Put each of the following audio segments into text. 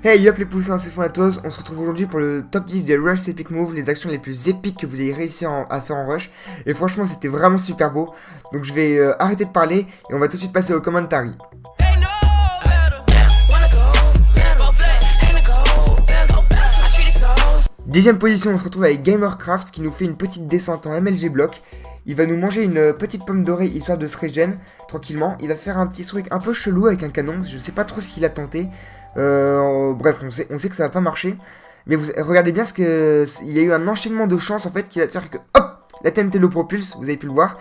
Hey yop les poussins, c'est Phonatos, on se retrouve aujourd'hui pour le top 10 des Rush Epic Moves, les actions les plus épiques que vous ayez réussi à faire en Rush. Et franchement c'était vraiment super beau, donc je vais arrêter de parler et on va tout de suite passer au commentary. Dixième position, on se retrouve avec Gamercraft qui nous fait une petite descente en MLG block. Il va nous manger une petite pomme dorée histoire de se régène tranquillement. Il va faire un petit truc un peu chelou avec un canon, je sais pas trop ce qu'il a tenté. Bref, on sait que ça va pas marcher. Mais regardez bien il y a eu un enchaînement de chances en fait qui va faire que hop, la TNT le propulse, vous avez pu le voir.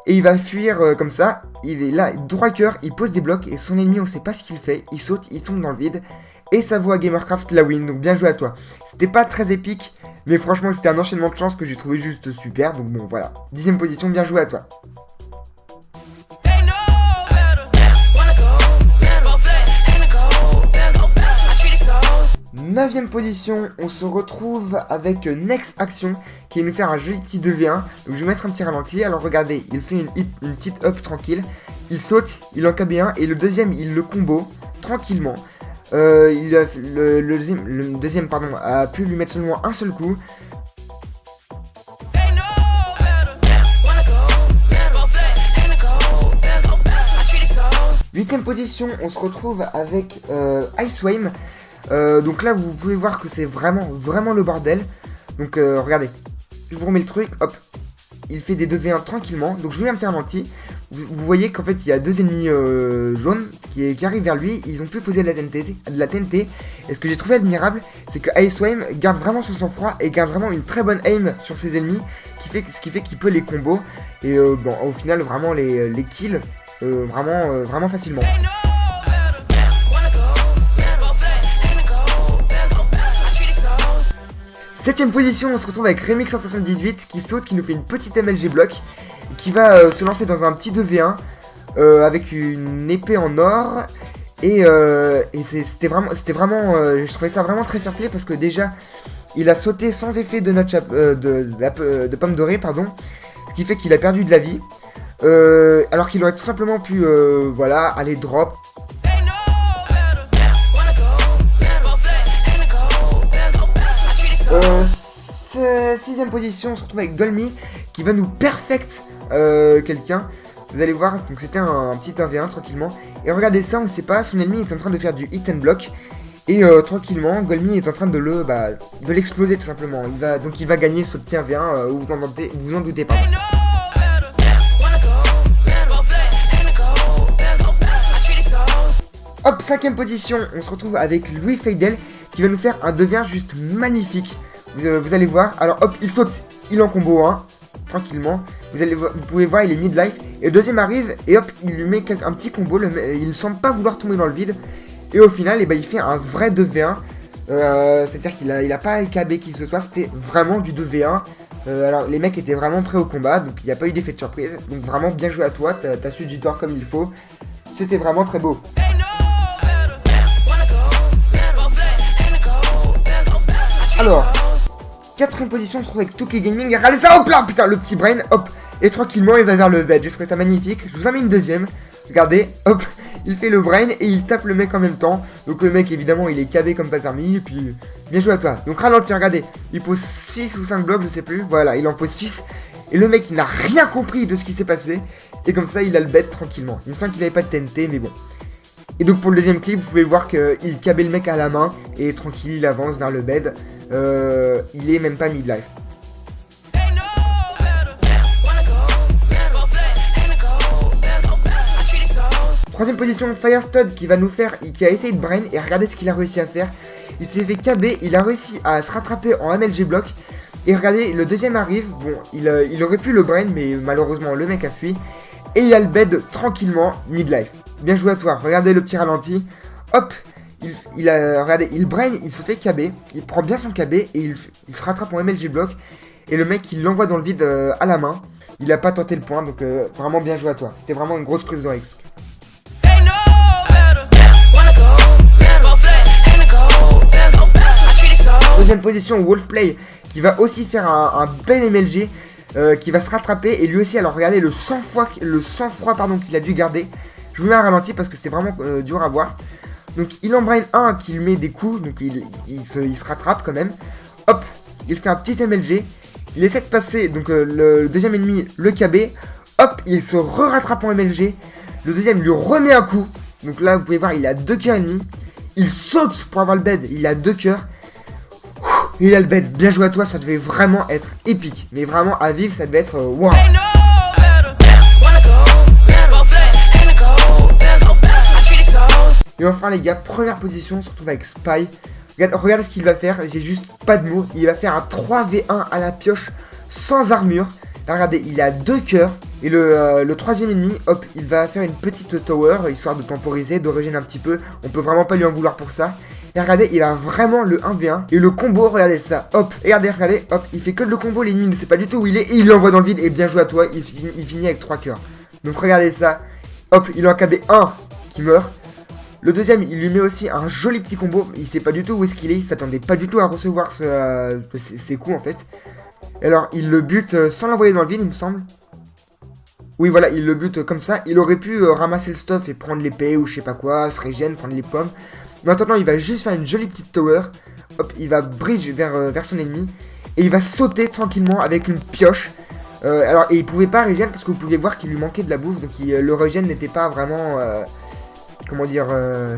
Et il va fuir comme ça. Il est là, droit cœur, il pose des blocs et son ennemi on sait pas ce qu'il fait. Il saute, il tombe dans le vide. Et ça vaut à Gamercraft la win, donc bien joué à toi. C'était pas très épique, mais franchement c'était un enchaînement de chance que j'ai trouvé juste super. Donc bon voilà, 10ème position, bien joué à toi. Neuvième position, on se retrouve avec Next Action qui va nous faire un joli petit 2v1. Donc je vais mettre un petit ralenti. Alors regardez, il fait une petite up tranquille. Il saute, il en cabe un et le deuxième il le combo tranquillement. Le deuxième a pu lui mettre seulement un seul coup. Huitième position, on se retrouve avec Icewame. Donc là vous pouvez voir que c'est vraiment le bordel. Donc regardez, je vous remets le truc, hop, il fait des 2v1 tranquillement. Donc je vous mets un petit ralenti. Vous voyez qu'en fait il y a deux ennemis jaunes qui arrivent vers lui. Ils ont pu poser de la TNT. Et ce que j'ai trouvé admirable, c'est que Icewame garde vraiment son sang-froid et garde vraiment une très bonne aim sur ses ennemis, ce qui fait qu'il peut les combos. Et bon, au final vraiment les kills vraiment facilement. Septième position, on se retrouve avec Remix 178 qui saute, qui nous fait une petite MLG block, qui va se lancer dans un petit 2v1 avec une épée en or. Et c'était vraiment je trouvais ça vraiment très fair play parce que déjà il a sauté sans effet de notre de pomme dorée, pardon, ce qui fait qu'il a perdu de la vie, alors qu'il aurait tout simplement pu voilà, aller drop. Sixième position, on se retrouve avec Dolmy qui va nous perfect quelqu'un. Vous allez voir, donc c'était un petit 1v1 tranquillement. Et regardez ça, on ne sait pas, son ennemi est en train de faire du hit and block. Et tranquillement, Golmi est en train de l'exploser tout simplement. Il va gagner ce petit 1v1, vous en doutez pas. Hop, cinquième position, on se retrouve avec Louis Feidel qui va nous faire un 2v1 juste magnifique. Vous allez voir, alors hop, il saute, il en combo 1, tranquillement. Vous pouvez voir, il est mid-life. Et le deuxième arrive, et hop, il lui met un petit combo. Il ne semble pas vouloir tomber dans le vide. Et au final, il fait un vrai 2v1. C'est-à-dire qu'il a pas LKB qui que ce soit, c'était vraiment du 2v1. Alors, les mecs étaient vraiment prêts au combat, donc il n'y a pas eu d'effet de surprise. Donc vraiment, bien joué à toi, t'as su victoire comme il faut. C'était vraiment très beau. Alors, quatrième position, on se trouve avec Touki Gaming. Regardez ça, hop là, putain, le petit brain, hop. Et tranquillement, il va vers le bed. Je trouve ça magnifique. Je vous en mets une deuxième. Regardez, hop, il fait le brain et il tape le mec en même temps. Donc le mec, évidemment, il est cabé comme pas permis. Et puis, bien joué à toi. Donc ralenti, regardez. Il pose 6 ou 5 blocs, je sais plus. Voilà, il en pose 6. Et le mec, il n'a rien compris de ce qui s'est passé. Et comme ça, il a le bed tranquillement. Il me semble qu'il n'avait pas de TNT, mais bon. Et donc pour le deuxième clip, vous pouvez voir qu'il cabait le mec à la main. Et tranquille, il avance vers le bed. Il est même pas midlife. Troisième position, Firestud qui a essayé de brain et regardez ce qu'il a réussi à faire. Il s'est fait caber, il a réussi à se rattraper en MLG block. Et regardez, le deuxième arrive, bon, il aurait pu le brain mais malheureusement le mec a fui. Et il a le bed tranquillement, midlife. Bien joué à toi, regardez le petit ralenti. Hop, regardez, il brain, il se fait caber, il prend bien son KB et il se rattrape en MLG block. Et le mec il l'envoie dans le vide à la main. Il a pas tenté le point, donc vraiment bien joué à toi. C'était vraiment une grosse prise de risque. Deuxième position, Wolfplay qui va aussi faire un bel MLG, qui va se rattraper. Et lui aussi, alors regardez le sang-froid qu'il a dû garder. Je vous mets un ralenti parce que c'était vraiment dur à voir. Donc il embrain un qui lui met des coups, donc il se rattrape quand même. Hop, il fait un petit MLG. Il essaie de passer, donc le deuxième ennemi, le KB. Hop, il se rattrape en MLG. Le deuxième lui remet un coup. Donc là, vous pouvez voir, il a 2 cœurs et demi. Il saute pour avoir le bed, il a 2 cœurs. Il a le bed, bien joué à toi, ça devait vraiment être épique. Mais vraiment, à vivre, ça devait être wow. Et enfin les gars, première position, on se retrouve avec Spy. Regarde ce qu'il va faire, j'ai juste pas de mots. Il va faire un 3v1 à la pioche sans armure. Là, regardez, il a 2 cœurs. Et le troisième ennemi, hop, il va faire une petite tower, histoire de temporiser, de régénérer un petit peu. On peut vraiment pas lui en vouloir pour ça. Et regardez, il a vraiment le 1v1. Et le combo, regardez ça, hop, et regardez, hop, il fait que le combo, l'ennemi ne sait pas du tout où il est. Et il l'envoie dans le vide, et bien joué à toi, il finit avec 3 cœurs. Donc regardez ça, hop, il a un KB1 qui meurt. Le deuxième, il lui met aussi un joli petit combo. Il sait pas du tout où est-ce qu'il est. Il s'attendait pas du tout à recevoir ses coups en fait. Et alors, il le bute sans l'envoyer dans le vide, il me semble. Oui, voilà, il le bute comme ça. Il aurait pu ramasser le stuff et prendre l'épée ou je sais pas quoi, se régène, prendre les pommes. Mais maintenant, il va juste faire une jolie petite tower. Hop, il va bridge vers son ennemi. Et il va sauter tranquillement avec une pioche. Et il pouvait pas régène parce que vous pouvez voir qu'il lui manquait de la bouffe. Donc le régène n'était pas vraiment... comment dire,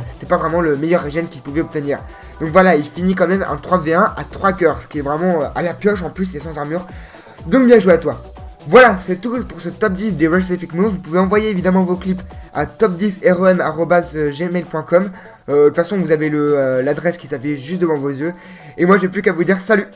c'était pas vraiment le meilleur régène qu'il pouvait obtenir. Donc voilà, il finit quand même un 3v1 à 3 cœurs, ce qui est vraiment à la pioche en plus et sans armure. Donc bien joué à toi. Voilà, c'est tout pour ce top 10 des Worst Epic Moves. Vous pouvez envoyer évidemment vos clips à top10rom@gmail.com. De toute façon, vous avez l'adresse qui s'affiche juste devant vos yeux. Et moi, j'ai plus qu'à vous dire salut.